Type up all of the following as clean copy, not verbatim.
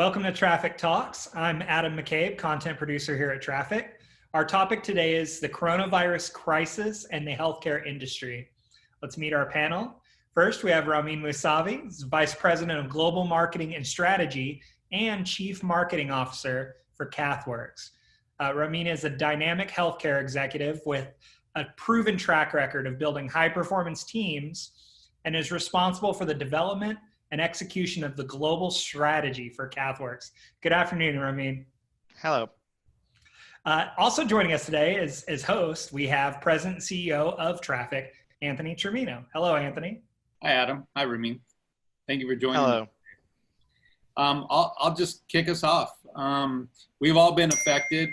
Welcome to TRAFFIK Talks. I'm Adam McCabe, content producer here at TRAFFIK. Our topic today is the coronavirus crisis and the healthcare industry. Let's meet our panel. First, we have Ramin Mousavi, Vice President of Global Marketing and Strategy and Chief Marketing Officer for Cathworks. Ramin is a dynamic healthcare executive with a proven track record of building high-performance teams and is responsible for the development and execution of the global strategy for Cathworks. Good afternoon, Ramin. Hello. Also joining us today as host, we have President and CEO of TRAFFIK, Anthony Trimino. Hello, Anthony. Hi, Adam. Hi, Ramin. Thank you for joining Hello. me. I'll just kick us off. We've all been affected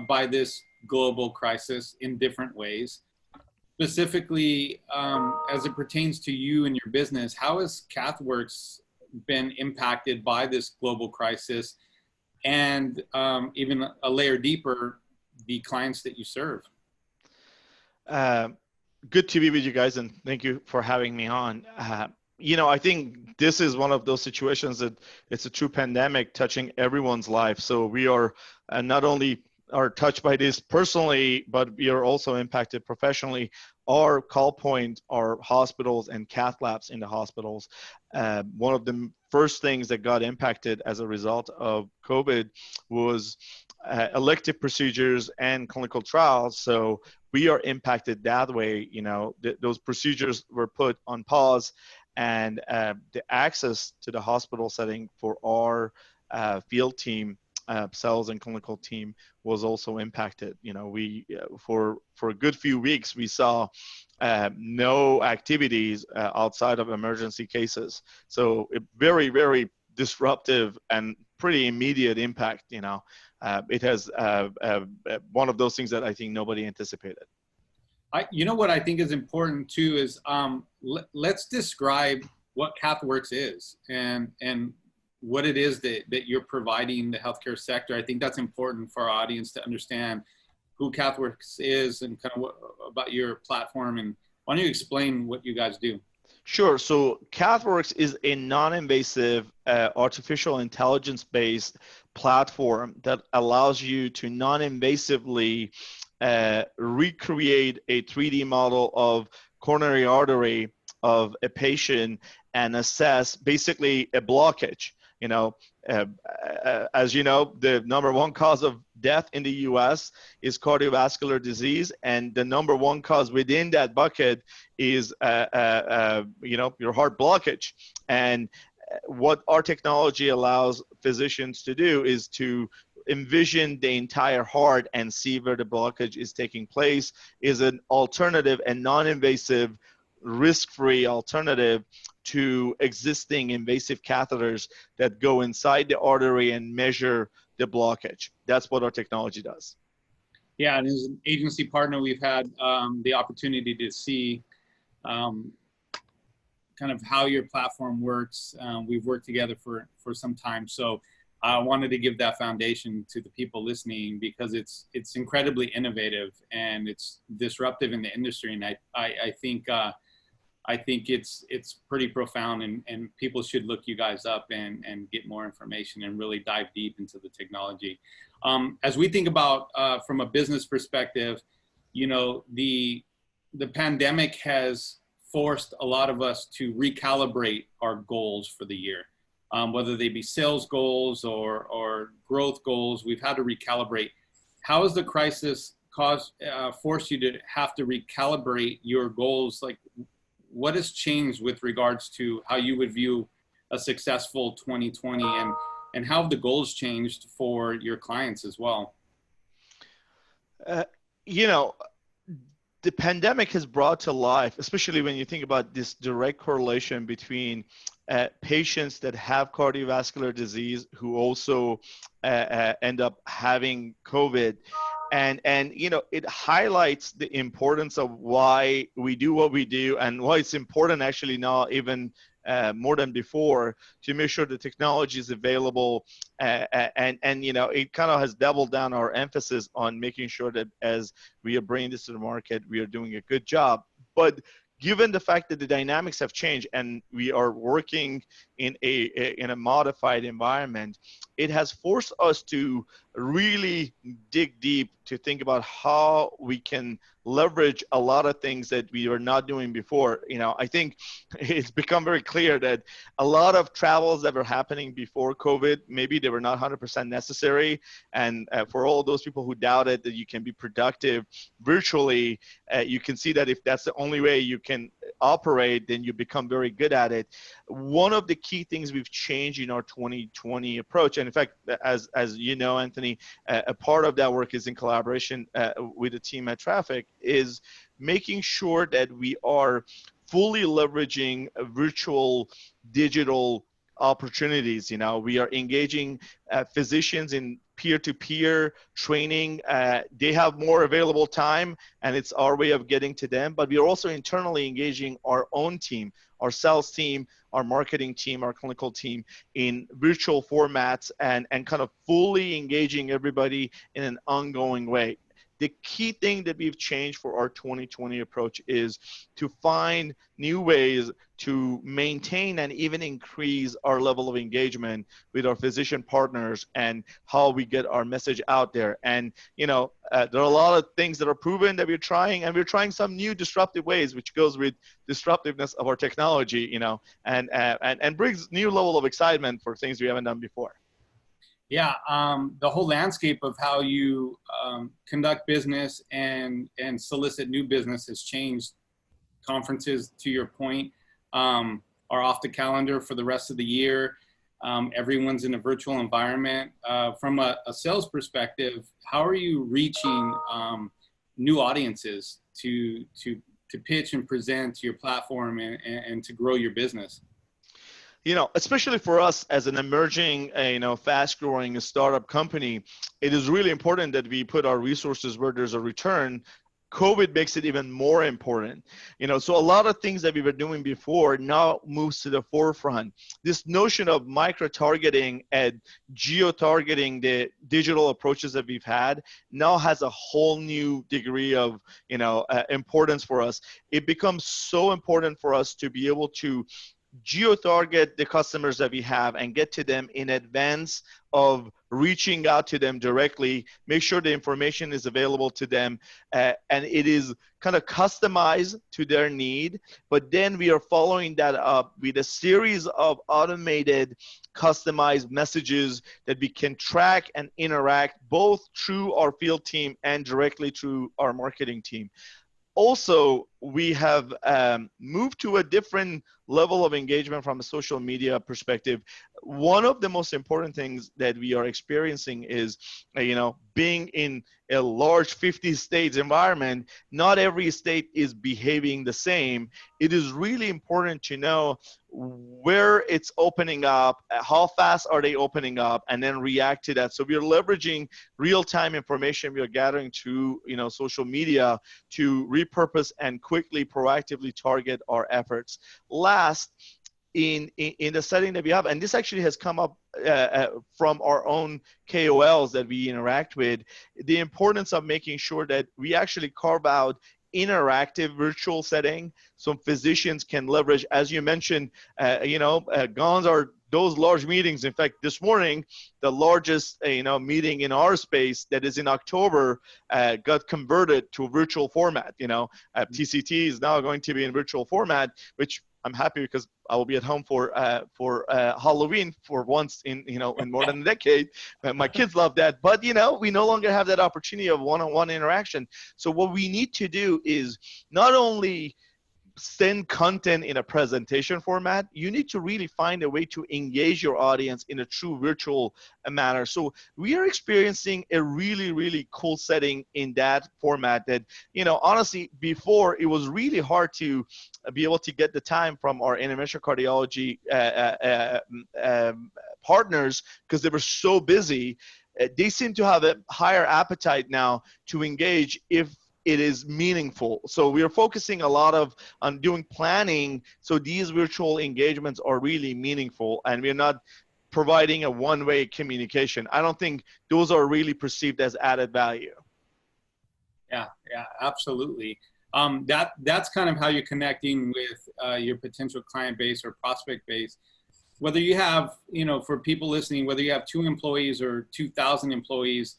by this global crisis in different ways. Specifically, as it pertains to you and your business, how has Cathworks been impacted by this global crisis? And even a layer deeper, the clients that you serve? Good to be with you guys, and thank you for having me on. I think this is one of those situations that it's a true pandemic touching everyone's life. So we are not only are touched by this personally, but we are also impacted professionally. Our call point are hospitals and cath labs in the hospitals. One of the first things that got impacted as a result of COVID was elective procedures and clinical trials. So we are impacted that way. Those procedures were put on pause, and the access to the hospital setting for our field team, sales and clinical team, was also impacted. We for a good few weeks we saw no activities outside of emergency cases. So very, very disruptive and pretty immediate impact. It has one of those things that I think nobody anticipated. What I think is important too is let's describe what Cathworks is and what it is that you're providing the healthcare sector. I think that's important for our audience to understand who Cathworks is and kind of what about your platform. And why don't you explain what you guys do? Sure. So Cathworks is a non-invasive artificial intelligence-based platform that allows you to non-invasively recreate a 3D model of coronary artery of a patient and assess basically a blockage. As you know, the number one cause of death in the US is cardiovascular disease, and the number one cause within that bucket is your heart blockage. And what our technology allows physicians to do is to envision the entire heart and see where the blockage is taking place, is an alternative and non-invasive, risk-free alternative to existing invasive catheters that go inside the artery and measure the blockage. That's what our technology does. Yeah, and as an agency partner, we've had the opportunity to see kind of how your platform works. We've worked together for some time. So I wanted to give that foundation to the people listening because it's incredibly innovative and it's disruptive in the industry. And I think it's pretty profound, and people should look you guys up and get more information and really dive deep into the technology. As we think about from a business perspective, the pandemic has forced a lot of us to recalibrate our goals for the year, whether they be sales goals or growth goals. We've had to recalibrate. How has the crisis forced you to have to recalibrate your goals? Like, what has changed with regards to how you would view a successful 2020 and how have the goals changed for your clients as well? The pandemic has brought to life, especially when you think about this direct correlation between patients that have cardiovascular disease who also end up having COVID. And it highlights the importance of why we do what we do and why it's important actually now even more than before to make sure the technology is available. And it kind of has doubled down our emphasis on making sure that as we are bringing this to the market, we are doing a good job. But given the fact that the dynamics have changed and we are working in a modified environment, it has forced us to really dig deep to think about how we can leverage a lot of things that we were not doing before. I think it's become very clear that a lot of travels that were happening before COVID, maybe they were not 100% necessary. And for all those people who doubted that you can be productive virtually, you can see that if that's the only way you can operate, then you become very good at it. One of the key things we've changed in our 2020 approach, and in fact, as you know, Anthony, a part of that work is in collaboration with the team at TRAFFIK, is making sure that we are fully leveraging virtual digital opportunities. We are engaging physicians in peer-to-peer training. They have more available time, and it's our way of getting to them. But we are also internally engaging our own team, our sales team, our marketing team, our clinical team in virtual formats, and kind of fully engaging everybody in an ongoing way. The key thing that we've changed for our 2020 approach is to find new ways to maintain and even increase our level of engagement with our physician partners and how we get our message out there. And, there are a lot of things that are proven that we're trying, and we're trying some new disruptive ways, which goes with disruptiveness of our technology, and brings new level of excitement for things we haven't done before. Yeah, the whole landscape of how you conduct business and solicit new business has changed. Conferences, to your point, are off the calendar for the rest of the year. Everyone's in a virtual environment. From a sales perspective, how are you reaching new audiences to pitch and present to your platform and to grow your business? Especially for us as an emerging, fast-growing startup company, it is really important that we put our resources where there's a return. COVID makes it even more important. So a lot of things that we were doing before now moves to the forefront. This notion of micro-targeting and geo-targeting the digital approaches that we've had now has a whole new degree of, importance for us. It becomes so important for us to be able to geo-target the customers that we have and get to them in advance of reaching out to them directly, make sure the information is available to them, and it is kind of customized to their need. But then we are following that up with a series of automated, customized messages that we can track and interact both through our field team and directly through our marketing team. Also, we have moved to a different level of engagement from a social media perspective. One of the most important things that we are experiencing is, being in a large 50 states environment, not every state is behaving the same. It is really important to know where it's opening up, how fast are they opening up, and then react to that. So we are leveraging real-time information we are gathering through, social media to repurpose and quickly, proactively target our efforts. Last, in the setting that we have, and this actually has come up from our own KOLs that we interact with, the importance of making sure that we actually carve out interactive virtual setting so physicians can leverage, as you mentioned, GONS are those large meetings. In fact, this morning, the largest meeting in our space that is in October got converted to a virtual format. TCT is now going to be in virtual format, which I'm happy because I will be at home for Halloween for once in more than a decade. My kids love that, but we no longer have that opportunity of one-on-one interaction. So what we need to do is not only send content in a presentation format, you need to really find a way to engage your audience in a true virtual manner. So we are experiencing a really, really cool setting in that format that, honestly, before it was really hard to be able to get the time from our interventional cardiology partners because they were so busy. They seem to have a higher appetite now to engage if it is meaningful. So we are focusing a lot on doing planning so these virtual engagements are really meaningful and we're not providing a one-way communication. I don't think those are really perceived as added value. Yeah, absolutely. That's kind of how you're connecting with your potential client base or prospect base. whether you have, for people listening, whether you have 2 employees or 2,000 employees,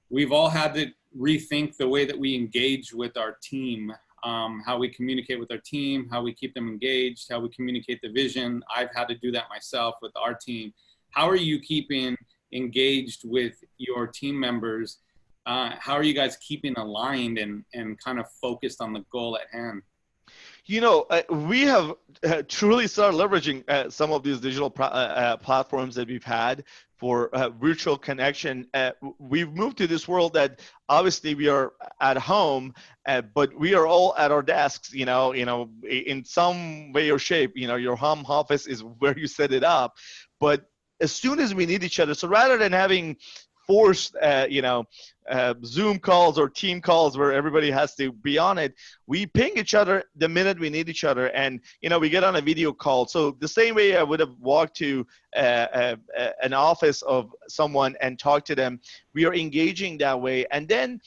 we've all had to rethink the way that we engage with our team, how we communicate with our team, how we keep them engaged, how we communicate the vision. I've had to do that myself with our team. How are you keeping engaged with your team members? How are you guys keeping aligned and kind of focused on the goal at hand? We have truly started leveraging some of these digital platforms that we've had for virtual connection. We've moved to this world that obviously we are at home, but we are all at our desks, in some way or shape. Your home office is where you set it up. But as soon as we need each other, so rather than having forced, Zoom calls or team calls where everybody has to be on it, we ping each other the minute we need each other, and we get on a video call. So the same way I would have walked to an office of someone and talked to them, we are engaging that way. And then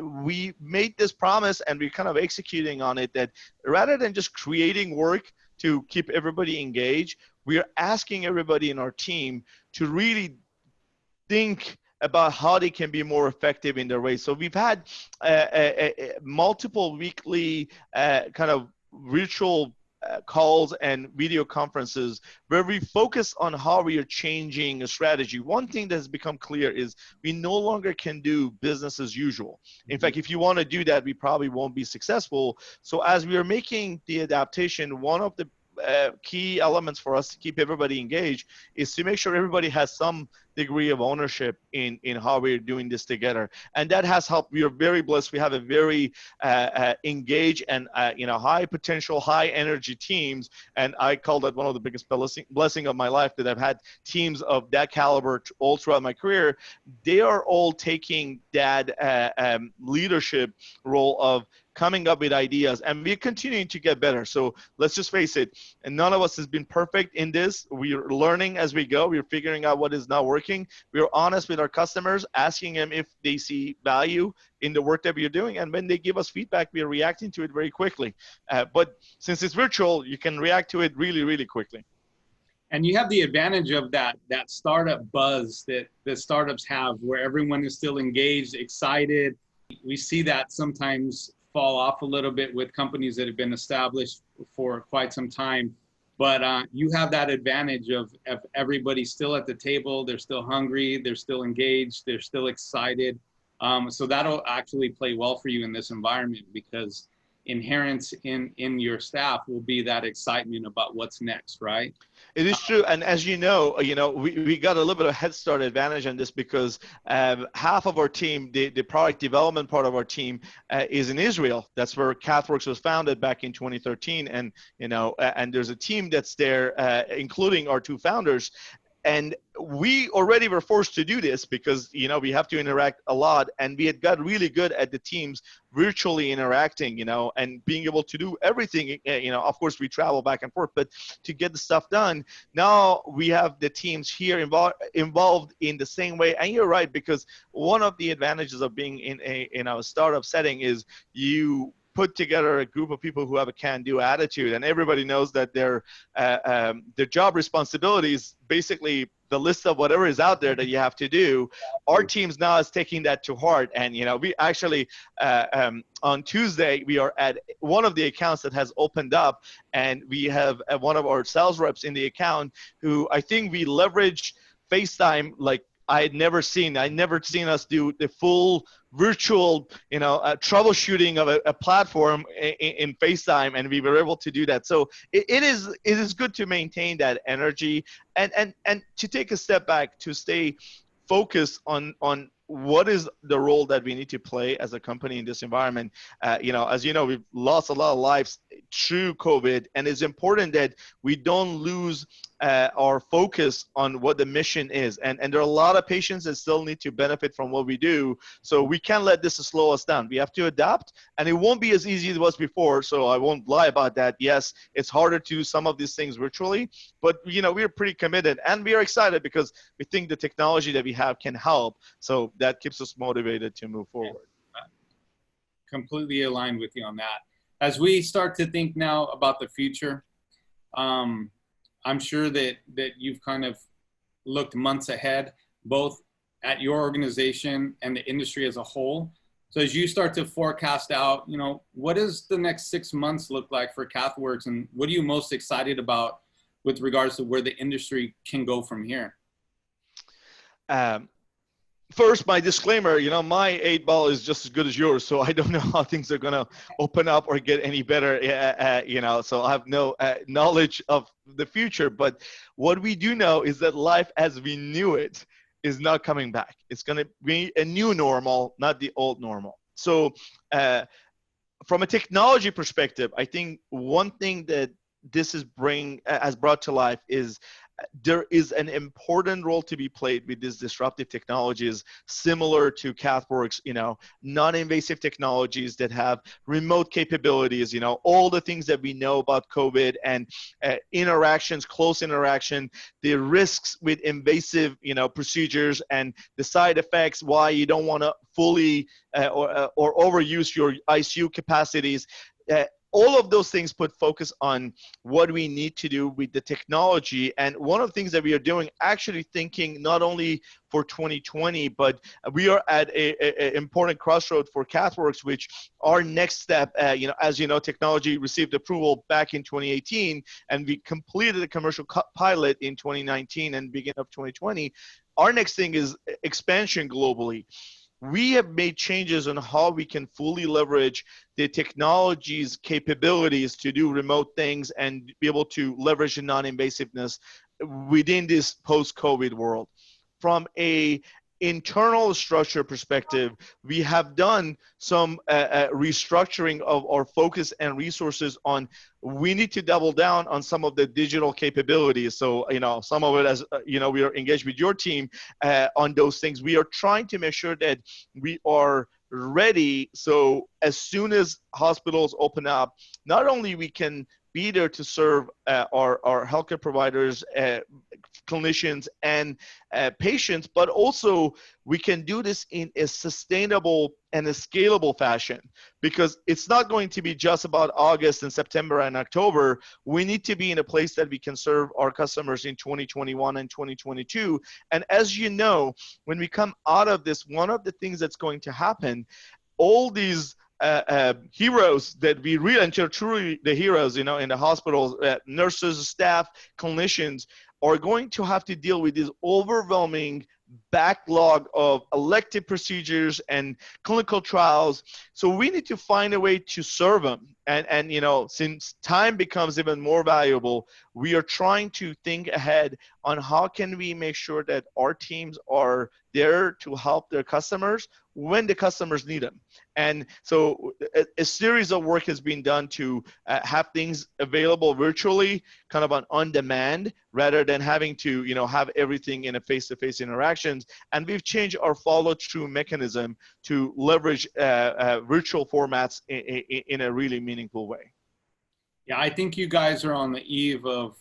we made this promise, and we're kind of executing on it, that rather than just creating work to keep everybody engaged, we are asking everybody in our team to really think about how they can be more effective in their ways. So we've had multiple weekly kind of virtual calls and video conferences where we focus on how we are changing a strategy. One thing that has become clear is we no longer can do business as usual. In fact, if you want to do that, we probably won't be successful. So as we are making the adaptation, one of the key elements for us to keep everybody engaged is to make sure everybody has some degree of ownership in how we're doing this together. And that has helped. We are very blessed. We have a very engaged and high potential, high energy teams. And I call that one of the biggest blessing of my life, that I've had teams of that caliber all throughout my career. They are all taking that leadership role of coming up with ideas, and we're continuing to get better. So let's just face it, and none of us has been perfect in this. We're learning as we go. We're figuring out what is not working. We're honest with our customers, asking them if they see value in the work that we're doing, and when they give us feedback, we're reacting to it very quickly. But since it's virtual, you can react to it really, really quickly. And you have the advantage of that startup buzz that the startups have, where everyone is still engaged, excited. We see that sometimes fall off a little bit with companies that have been established for quite some time. But you have that advantage of everybody still at the table. They're still hungry. They're still engaged. They're still excited. So that'll actually play well for you in this environment, because inherent in your staff will be that excitement about what's next, right? It is true. And as you know, we got a little bit of a head start advantage on this, because half of our team, the product development part of our team is in Israel. That's where Cathworks was founded back in 2013. And, and there's a team that's there, including our 2 founders. And we already were forced to do this because, we have to interact a lot, and we had got really good at the teams virtually interacting, and being able to do everything. Of course we travel back and forth, but to get the stuff done, now we have the teams here involved in the same way. And you're right, because one of the advantages of being in a startup setting is you put together a group of people who have a can-do attitude, and everybody knows that their job responsibilities, basically the list of whatever is out there that you have to do. Our teams now is taking that to heart, and we actually on Tuesday we are at one of the accounts that has opened up, and we have one of our sales reps in the account who I think we leverage FaceTime like I'd never seen us do the full virtual, troubleshooting of a platform in FaceTime, and we were able to do that. So it is good to maintain that energy and to take a step back, to stay focused on what is the role that we need to play as a company in this environment. As you know, we've lost a lot of lives through COVID, and it's important that we don't lose our focus on what the mission is. And there are a lot of patients that still need to benefit from what we do. So we can't let this slow us down. We have to adapt, and it won't be as easy as it was before. So I won't lie about that. Yes, it's harder to do some of these things virtually, but we're pretty committed, and we are excited because we think the technology that we have can help. So that keeps us motivated to move forward. Completely aligned with you on that. As we start to think now about the future, I'm sure that you've kind of looked months ahead, both at your organization and the industry as a whole. So as you start to forecast out, you know, what does the next 6 months look like for Cathworks, and what are you most excited about with regards to where the industry can go from here? First, my disclaimer, you know, my 8 ball is just as good as yours, so I don't know how things are going to open up or get any better, you know, so I have no knowledge of the future. But what we do know is that life as we knew it is not coming back. It's going to be a new normal, not the old normal. So from a technology perspective, I think one thing that this has brought to life is there is an important role to be played with these disruptive technologies, similar to Cathworks, you know, non-invasive technologies that have remote capabilities, you know, all the things that we know about COVID and interactions, close interaction, the risks with invasive, you know, procedures and the side effects, why you don't want to fully or overuse your ICU capacities. All of those things put focus on what we need to do with the technology. And one of the things that we are doing, actually thinking not only for 2020, but we are at a important crossroad for Cathworks, which our next step, you know, as you know, technology received approval back in 2018, and we completed a commercial pilot in 2019 and beginning of 2020. Our next thing is expansion globally. We have made changes on how we can fully leverage the technology's capabilities to do remote things and be able to leverage the non-invasiveness within this post-COVID world. From a internal structure perspective, we have done some restructuring of our focus and resources on, we need to double down on some of the digital capabilities. So, you know, some of it, as you know, we are engaged with your team on those things. We are trying to make sure that we are ready. So as soon as hospitals open up, not only we can be there to serve our healthcare providers, clinicians, and patients, but also we can do this in a sustainable and a scalable fashion, because it's not going to be just about August and September and October. We need to be in a place that we can serve our customers in 2021 and 2022. And as you know, when we come out of this, one of the things that's going to happen, all these heroes that we really, and truly the heroes, you know, in the hospitals, nurses, staff, clinicians, are going to have to deal with this overwhelming backlog of elective procedures and clinical trials. So we need to find a way to serve them. And you know, since time becomes even more valuable, we are trying to think ahead on how can we make sure that our teams are there to help their customers when the customers need them. And so a series of work has been done to have things available virtually, kind of on demand, rather than having to, you know, have everything in a face-to-face interactions. And we've changed our follow-through mechanism to leverage virtual formats in a really meaningful way. Yeah, I think you guys are on the eve of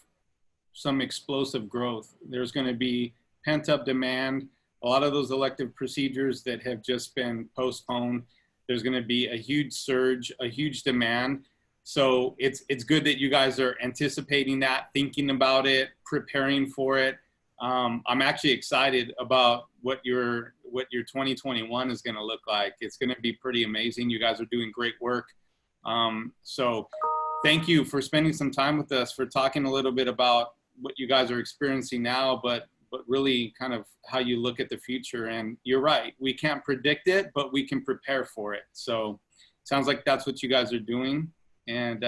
some explosive growth. There's going to be pent-up demand. A lot of those elective procedures that have just been postponed, there's going to be a huge surge, a huge demand. So it's good that you guys are anticipating that, thinking about it, preparing for it. I'm actually excited about what your 2021 is going to look like. It's going to be pretty amazing. You guys are doing great work. So thank you for spending some time with us, for talking a little bit about what you guys are experiencing now, but really kind of how you look at the future. And you're right, we can't predict it, but we can prepare for it. So sounds like that's what you guys are doing. And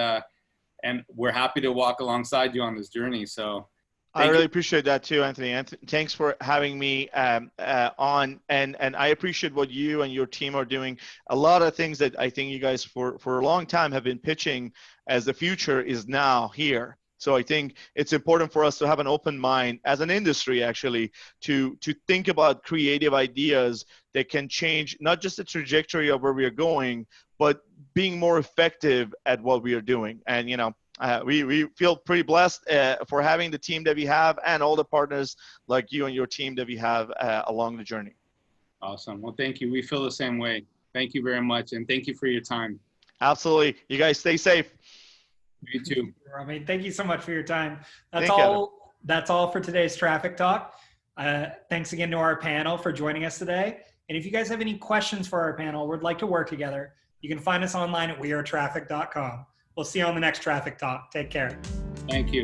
we're happy to walk alongside you on this journey. So I really appreciate that too, Anthony. And thanks for having me on. And I appreciate what you and your team are doing. A lot of things that I think you guys for a long time have been pitching as the future is now here. So I think it's important for us to have an open mind as an industry, actually, to think about creative ideas that can change not just the trajectory of where we are going, but being more effective at what we are doing. And, you know, we feel pretty blessed for having the team that we have and all the partners like you and your team that we have along the journey. Awesome. Well, thank you. We feel the same way. Thank you very much. And thank you for your time. Absolutely. You guys stay safe. You too. Ramin, thank you so much for your time. Adam. That's all for today's Traffic Talk. Thanks again to our panel for joining us today. And if you guys have any questions for our panel, would like to work together, you can find us online at wearetraffic.com. We'll see you on the next Traffic Talk. Take care. Thank you.